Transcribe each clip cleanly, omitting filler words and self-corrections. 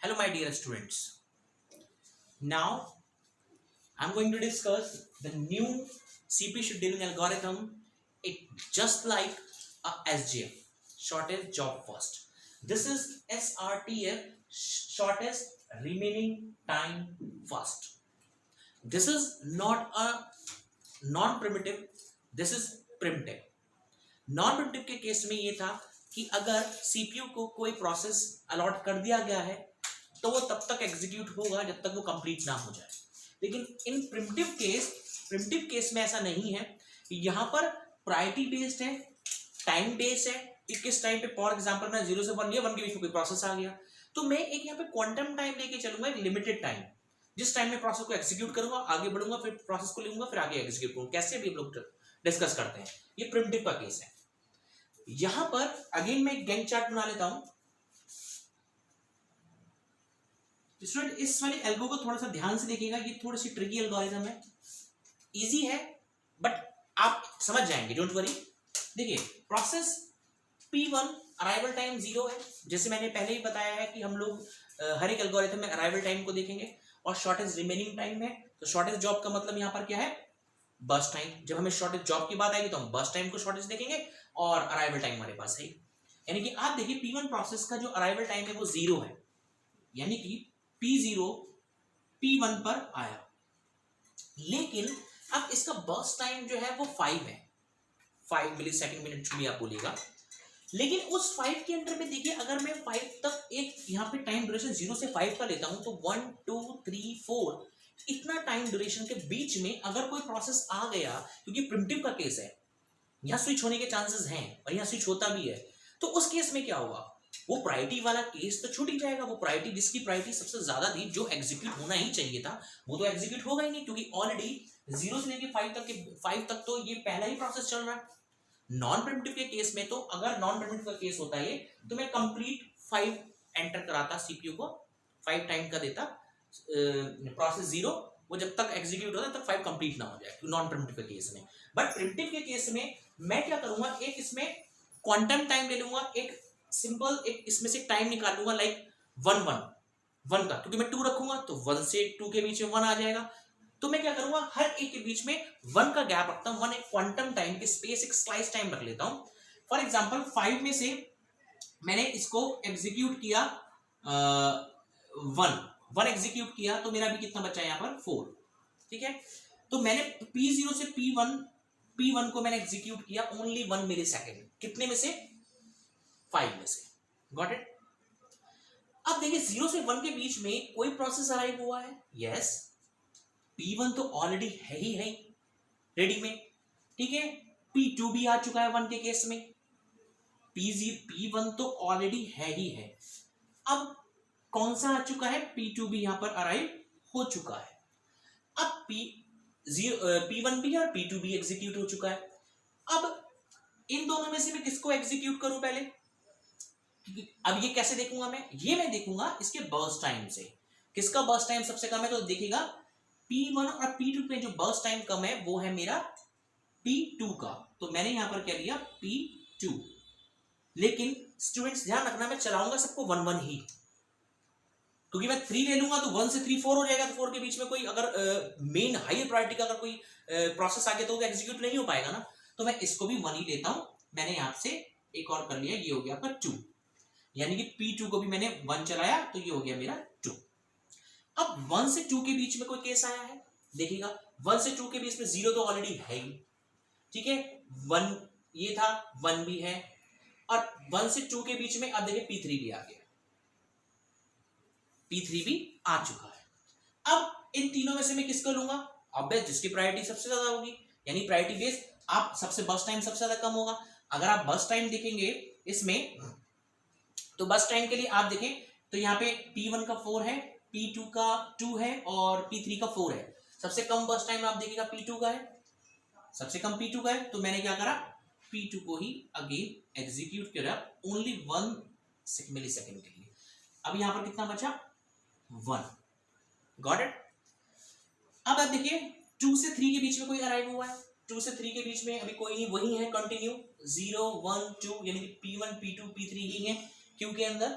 Hello my dear students. Now I'm going to discuss the new CPU scheduling algorithm. It just like a SJF, shortest job first. This is SRTF, shortest remaining time first. This is not a non-primitive, this is primitive. Non primitive के case में ये था कि अगर CPU को कोई process allot कर दिया गया है तो वो तब तक एग्जीक्यूट होगा जब तक वो कंप्लीट ना हो जाए। लेकिन इन प्रिमिटिव केस में ऐसा नहीं है। यहाँ पर प्रायोरिटी बेस्ड है, टाइम बेस्ड है कि किस टाइम पे, फॉर एग्जांपल मैं 0 से 1 लिया, 1 के बीच में कोई प्रोसेस आ गया तो मैं एक यहाँ पे क्वांटम टाइम लेके चलूंगा, एक लिमिटेड टाइम, जिस टाइम में प्रोसेस को एग्जीक्यूट करूंगा, आगे बढ़ूंगा, फिर प्रोसेस को लूंगा, फिर आगे एग्जीक्यूट करूंगा। कैसे भी हम लोग डिस्कस करते हैं, ये प्रिमिटिव का केस है। यहां पर अगेन मैं एक गैंग चार्ट बना लेता हूं। स्टूडेंट इस वाले एल्गो को थोड़ा सा ध्यान से देखिएगा, ये थोड़ी सी ट्रिकी एल्गोरिथम है, इजी है बट आप समझ जाएंगे, डोंट वरी। देखिए प्रोसेस P1 अराइवल टाइम 0 है, जैसे मैंने पहले ही बताया है कि हम लोग हर एक एल्गोरिथम में अराइवल टाइम को देखेंगे, और शॉर्टेज रिमेनिंग टाइम है। तो शॉर्टेज जॉब का मतलब यहाँ पर क्या है, बर्स्ट टाइम। जब हमें शॉर्टेज जॉब की बात आएगी तो हम बर्स्ट टाइम को शॉर्टेज देखेंगे और अराइवल टाइम हमारे पास है। यानी कि आप देखिए P1 प्रोसेस का जो अराइवल टाइम है वो 0 है, यानी कि P0 P1 पर आया। लेकिन अब इसका बर्स्ट टाइम जो है वो 5 है, 5 मिली सेकेंड मिनट भी आप बोलिएगा। लेकिन उस 5 के अंदर में देखिए, अगर मैं 5 तक एक यहाँ पे टाइम ड्यूरेशन 0 से 5 का लेता हूं तो 1 2 3 4 इतना टाइम ड्यूरेशन के बीच में अगर कोई प्रोसेस आ गया, क्योंकि प्रिमिटिव का केस है, यहाँ स्विच होने के चांसेस हैं और यहाँ स्विच होता भी है, तो उस केस में क्या होगा, वो प्रायोरिटी वाला केस तो छूट ही जाएगा। वो प्रायोरिटी, जिसकी प्रायोरिटी सबसे ज्यादा थी, जो एग्जीक्यूट होना ही चाहिए था, वो तो एग्जीक्यूट होगा ही नहीं, क्योंकि ऑलरेडी 0 से लेके 5 तक तो ये पहला ही प्रोसेस चल रहा है। नॉन प्रिमिटिव के केस में तो, अगर नॉन प्रिमिटिव का केस होता है तो मैं कंप्लीट 5 एंटर कराता, सीपीयू को 5 टाइम का देता, प्रोसेस 0, वो जब तक एग्जीक्यूट होता है तब 5 कंप्लीट ना हो जाए, नॉन प्रिमिटिव के केस में। बट प्रिमिटिव के केस में मैं क्या करूंगा, एक इसमें क्वांटम टाइम ले लूंगा, एक सिंपल एक इसमें से टाइम निकाल लूंगा, लाइक 1 1 का, क्योंकि मैं 2 रखूंगा तो 1 से 2 के बीच में 1 आ जाएगा। तो मैं क्या करूंगा, हर एक के बीच में 1 का गैप रखता हूं, 1 एक क्वांटम टाइम की स्पेस, एक स्लाइस टाइम रख लेता हूं। फॉर एग्जांपल 5 में से मैंने इसको एग्जीक्यूट किया 1 एग्जीक्यूट किया, तो मेरा भी कितना बचा यहाँ पर 4, ठीक है। तो मैंने P0 से P1 को मैंने एग्जीक्यूट किया ओनली 1 मिली सेकेंड, कितने में से, 5 में से, गॉट इट। अब देखिए 0 से 1 के बीच में कोई प्रोसेस अराइव हुआ है, यस, P1 तो ऑलरेडी है ही है रेडी में, ठीक है। P2 भी आ चुका है 1 के केस में, P1 तो ऑलरेडी है ही है। अब कौन सा आ चुका है, P2 भी यहां पर अराइव हो चुका है। अब P1 भी और P2 भी एग्जीक्यूट हो चुका है। अब इन दोनों में से मैं किसको एग्जीक्यूट करूं पहले, अब ये कैसे देखूंगा मैं देखूंगा इसके बर्स्ट टाइम से। किसका बर्स्ट टाइम सबसे कम है, तो देखिएगा P1 और P2 पे जो बर्स्ट टाइम कम है वो है मेरा P2 का, तो मैंने यहां पर क्या लिया, P2। लेकिन स्टूडेंट्स ध्यान रखना, मैं चलाऊंगा सबको 1 1 ही, क्योंकि मैं 3 ले लूंगा तो 1 से 3 4 हो जाएगा, तो 4 के बीच में कोई अगर मेन हाई प्रायोरिटी का अगर कोई प्रोसेस आ गया तो एग्जीक्यूट नहीं हो पाएगा ना। तो मैं इसको भी 1 ही लेता हूं। मैंने यहां से एक और कर लिया, ये हो गया आपका 2, यानी कि P2 को भी मैंने 1 चलाया तो ये हो गया मेरा 2। अब 1 से 2 के बीच में कोई केस आया है, देखिएगा 1 से 2 के बीच में 0 तो ऑलरेडी है ही, ठीक है, 1 ये था, 1 भी है, और 1 से 2 के बीच में अब देखिए P3 भी आ गया, P3 भी आ चुका है। अब इन तीनों में से मैं किसको लूंगा, ऑब्वियस जिसकी प्रायोरिटी सबसे ज्यादा होगी, यानी प्रायोरिटी बेस आप सबसे बर्स्ट टाइम सबसे ज्यादा कम होगा। अगर आप बर्स्ट टाइम देखेंगे इसमें, तो बर्स्ट टाइम के लिए आप देखें तो यहाँ पे P1 का 4 है, P2 का 2 है और P3 का 4 है। सबसे कम बर्स्ट टाइम आप देखिएगा P2 का है, सबसे कम P2 का है, तो मैंने क्या करा, P2 को ही अगेन एग्जीक्यूट करा ओनली 1 मिली सेकेंड के लिए। अब यहां पर कितना बचा, 1, गॉट इट। अब आप देखिए 2 से 3 के बीच में कोई अराइव हुआ है, 2 से 3 के बीच में अभी कोई नहीं, वही है कंटिन्यू 0 1 2, यानी कि P1 P2 P3 ही है क्यों के अंदर।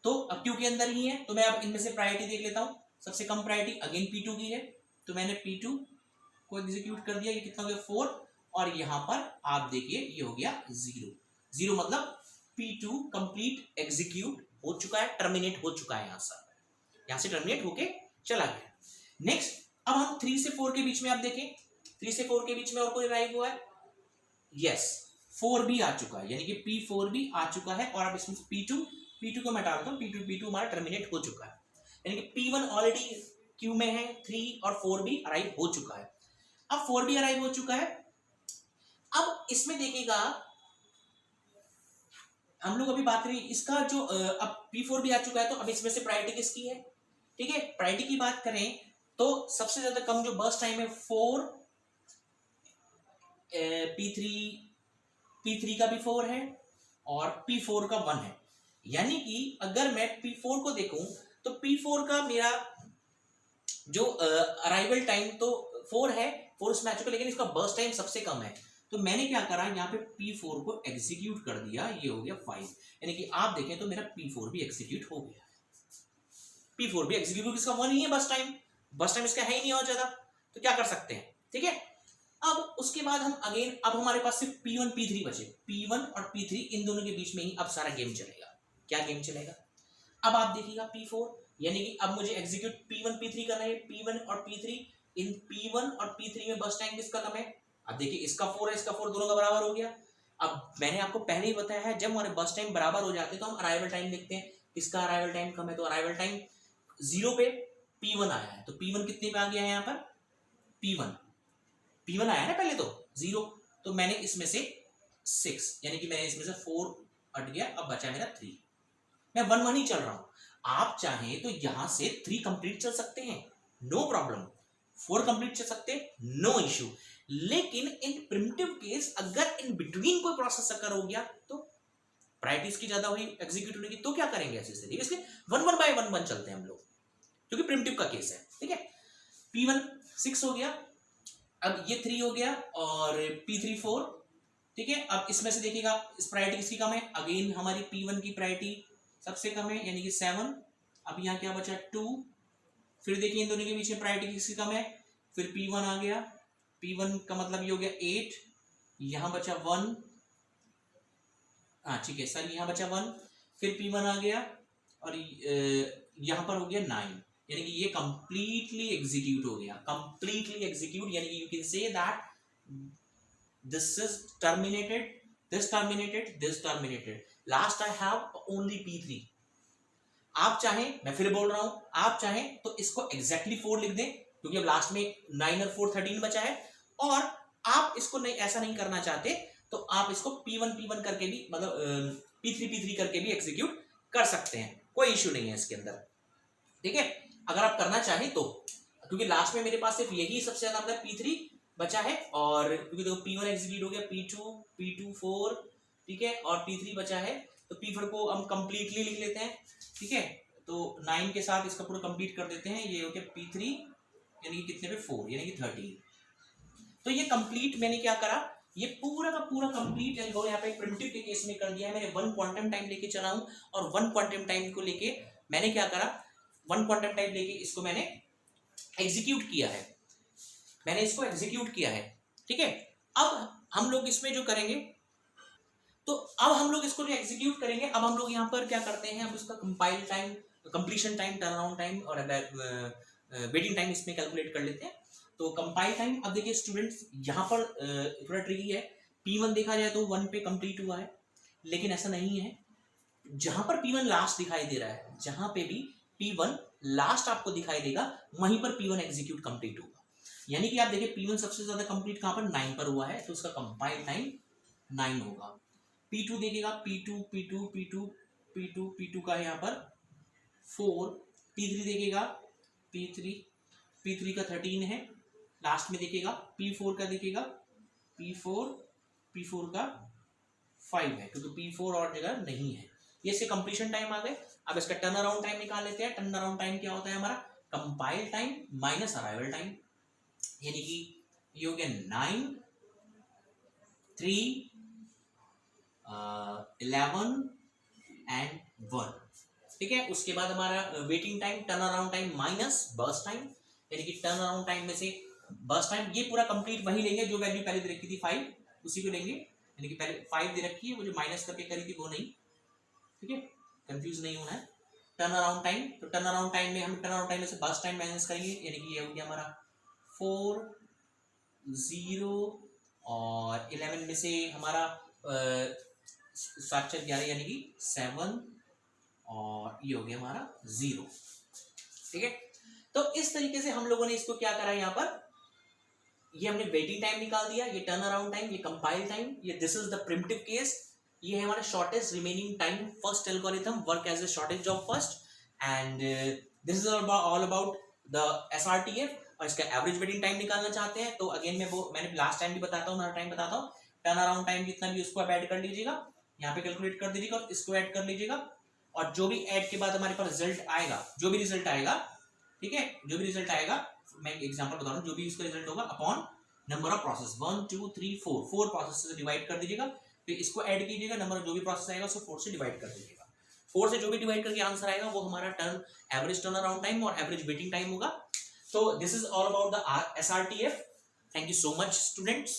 तो अब क्यू के अंदर ही है, तो मैं अब इनमें से प्रायोरिटी देख लेता हूँ। सबसे कम प्रायोरिटी अगेन P2 की है, तो मैंने P2 को एग्जीक्यूट कर दिया। ये कितना हो गया 4, और यहाँ पर आप देखिए ये हो गया 0 मतलब P2 कंप्लीट एग्जीक्यूट हो चुका है, टर्मिनेट हो चुका है। यहाँ से टर्मिनेट होके चला गया। नेक्स्ट अब हम 3 से 4 के बीच में आप देखें, 3 से 4 के बीच में और कोई अराइव हुआ है? यस, 4 भी आ चुका है, यानी कि P4 भी आ चुका है। और अब इसमें P2 को मैं हटा देता हूं, P2 हमारा टर्मिनेट हो चुका है, यानी कि P1 ऑलरेडी क्यू में है, 3 और 4 भी अराइव हो चुका है। अब 4 भी अराइव हो चुका है। अब इसमें देखिएगा हम लोग अभी बात करें इसका जो अब P4 भी आ चुका है, तो अब इसमें से प्रायोरिटी किसकी है? ठीक है, प्रायोरिटी की बात करें तो सबसे ज्यादा कम जो बर्स्ट टाइम है 4, P3 का भी 4 है और P4 का 1 है। यानी कि अगर मैं P4 को देखूं तो P4 का मेरा जो अराइवल टाइम तो 4 है, 4 इसमें आ चुका, लेकिन इसका बर्स्ट टाइम सबसे कम है। तो मैंने क्या करा, यहाँ पे P4 को एग्जीक्यूट कर दिया, ये हो गया 5। यानी कि आप देखें तो मेरा P4 भी एग्जीक्यूट हो गया। P4 भी एग्जीक्यूट, इसका 1 ही है बर्स्ट टाइम इसका है ही नहीं और ज्यादा, तो क्या कर सकते हैं? ठीक है, अब उसके बाद हम अगेन, अब हमारे पास सिर्फ P1 P3 बचे। P1 और P3 इन दोनों के बीच में ही अब सारा गेम चलेगा। क्या गेम चलेगा? अब आप देखिएगा P4, यानी कि अब मुझे एग्जीक्यूट P1 P3 करना है। P1 और P3, इन P1 और P3 में बर्स्ट टाइम किसका कम है? अब देखिए इसका 4 है, इसका 4, दोनों का बराबर हो गया। अब मैंने आपको पहले ही बताया है, जब हमारे बर्स्ट टाइम बराबर हो जाते हैं तो हम अराइवल टाइम देखते हैं, किसका अराइवल टाइम कम है। तो अराइवल टाइम 0 पे P1 आया है, तो P1 कितने पे आ गया है? यहाँ पर P1 आया ना पहले, तो 0, तो मैंने इसमें से 6, यानी कि मैंने इसमें से 4 हट गया, अब बचा मेरा 3। मैं 1-1 ही चल रहा हूं। आप चाहें तो यहां से 3 कंप्लीट चल सकते हैं, नो प्रॉब्लम, 4 कंप्लीट चल सकते हैं, नो इश्यू। लेकिन इन प्रिमिटिव केस अगर इन बिटवीन कोई प्रोसेस अकर हो गया तो प्रायोरिटीज की ज्यादा हुई एग्जीक्यूट होने की, तो क्या करेंगे ऐसे स्थिति? इसलिए 1-1 बाय 1-1 चलते हैं हम लोग, क्योंकि प्रिमिटिव का केस है। ठीक है, P1 6 हो गया, अब ये 3 हो गया और P3 4। ठीक है, अब इसमें से देखिएगा इस प्रायोरिटी किसकी कम है? अगेन हमारी P1 की प्रायोरिटी सबसे कम है, यानी कि 7। अब यहाँ क्या बचा? 2। फिर देखिए इन दोनों के बीच में प्रायोरिटी किसकी कम है? फिर P1 आ गया, P1 का मतलब ये हो गया 8, यहाँ बचा 1। हाँ ठीक है सर, यहाँ बचा 1, फिर P1 आ गया और यहाँ पर हो गया 9, यानी कि ये कंप्लीटली एग्जीक्यूट हो गया, कंप्लीटली एग्जीक्यूट। यानी कि you can say that this is terminated, this terminated, this terminated, last I have only P3। आप चाहें, मैं फिर बोल रहा हूं, आप चाहें तो इसको exactly 4 लिख दें, क्योंकि अब लास्ट में 9 और 4 13 बचा है। और आप इसको नहीं, ऐसा नहीं करना चाहते तो आप इसको P1 करके भी, मतलब P3 करके भी एग्जीक्यूट कर सकते हैं, कोई इश्यू नहीं है इसके अंदर। ठीक है, अगर आप करना चाहें तो, क्योंकि लास्ट में मेरे पास सिर्फ यही सबसे ज्यादा मतलब P3 बचा है, और क्योंकि देखो P1 एग्जीक्यूट हो गया, P2 4, ठीक है, और P3 बचा है, तो P4 को हम कंप्लीटली लिख लेते हैं। ठीक है, तो 9 के साथ इसका पूरा कंप्लीट कर देते हैं, ये हो गया P3, यानी कि कितने पे 4, यानी कि 13। तो ये कंप्लीट मैंने क्या करा, ये पूरा का पूरा कंप्लीट यहाँ पे प्रिमिटिव के केस में कर दिया है। मैंने 1 क्वांटम टाइम लेके चला हूं, और 1 क्वांटम टाइम को लेके मैंने क्या करा, 1 क्वांटम टाइम लेके इसको मैंने एग्जीक्यूट किया है, मैंने इसको एग्जीक्यूट किया है। ठीक है, अब हम लोग इसमें जो करेंगे, तो अब हम लोग इसको जो एग्जीक्यूट करेंगे, अब हम लोग यहाँ पर क्या करते हैं, अब इसका compile time, completion time, turn around time और वेटिंग टाइम इसमें कैलकुलेट कर लेते हैं। तो कंपाइल टाइम, अब देखिए स्टूडेंट्स यहाँ पर थोड़ा ट्रिकी है। P1 देखा जाए तो 1 पे कंप्लीट हुआ है, लेकिन ऐसा नहीं है। जहां पर P1 लास्ट दिखाई दे रहा है, जहां पे भी P1 लास्ट आपको दिखाई देगा, वहीं पर P1 एग्जीक्यूट कंप्लीट होगा। यानी कि आप देखिए P1 सबसे ज्यादा कंप्लीट कहां पर? 9 पर हुआ है, तो उसका कंपाइल टाइम 9 होगा। P2 देखिएगा, P2 का है यहाँ पर 4। P3 देखिएगा, P3 का 13 है। लास्ट में देखिएगा P4 का, देखिएगा P4 का 5 है, क्योंकि P4 और जगह नहीं है। ये इसके कंप्लीशन टाइम आ गए। अब इसका टर्न अराउंड टाइम निकाल लेते हैं। टर्न अराउंड टाइम क्या होता है हमारा? Compile time minus arrival time, यानी कि ये हो गया 9, 3, 11 एंड 1। ठीक है। उसके बाद हमारा waiting time, turn around time minus burst time, यानी कि टर्न अराउंड टाइम में से बर्स्ट टाइम, ये पूरा कंप्लीट वही लेंगे जो वैल्यू पहले दे रखी थी 5, उसी को लेंगे, यानी कि पहले 5 दे रखी है, वो जो माइनस करके करी थी वो नहीं, ठीक है, कंफ्यूज नहीं होना है। टर्न अराउंड टाइम, तो टर्न अराउंड टाइम में हम टर्न अराउंड टाइम में से बर्स्ट टाइम माइनस करेंगे, यानी कि ये हो गया हमारा 4 0 और 11 में से हमारा 7 4 11 यानी कि 7 और ये हो गया हमारा 0, ठीक है। तो इस तरीके से हम लोगों ने इसको क्या करा यहाँ पर, ये हमने वेटिंग टाइम निकाल दिया, ये टर्न अराउंड टाइम, ये कंपाइल टाइम, ये this is the primitive case, ये है हमारा shortest remaining time first algorithm work as a shortage of first, and this is all about the SRTF. और इसका एवरेज वेटिंग टाइम निकालना चाहते हैं तो अगेन मैं वो मैंने लास्ट टाइम भी बताता हूँ, हर टाइम बताता हूँ, टर्न अराउंड टाइम जितना भी उसको आप ऐड कर लीजिएगा, यहाँ पे कैलकुलेट कर दीजिएगा और इसको ऐड कर लीजिएगा, और जो भी ऐड के बाद हमारे पास रिजल्ट आएगा, जो भी रिजल्ट आएगा, ठीक है, जो भी रिजल्ट आएगा, मैं एग्जांपल बता रहा हूँ, जो भी इसका रिजल्ट होगा upon number of process 1 2 3 4 process से डिवाइड कर दीजिएगा, फिर इसको ऐड कीजिएगा, नंबर जो भी प्रोसेस आएगा उसको 4 से डिवाइड कर दीजिएगा, 4 से जो भी डिवाइड करके आंसर आएगा वो हमारा एवरेज टर्न अराउंड टाइम और एवरेज वेटिंग टाइम होगा। So this is all about the SRTF. Thank you so much, students.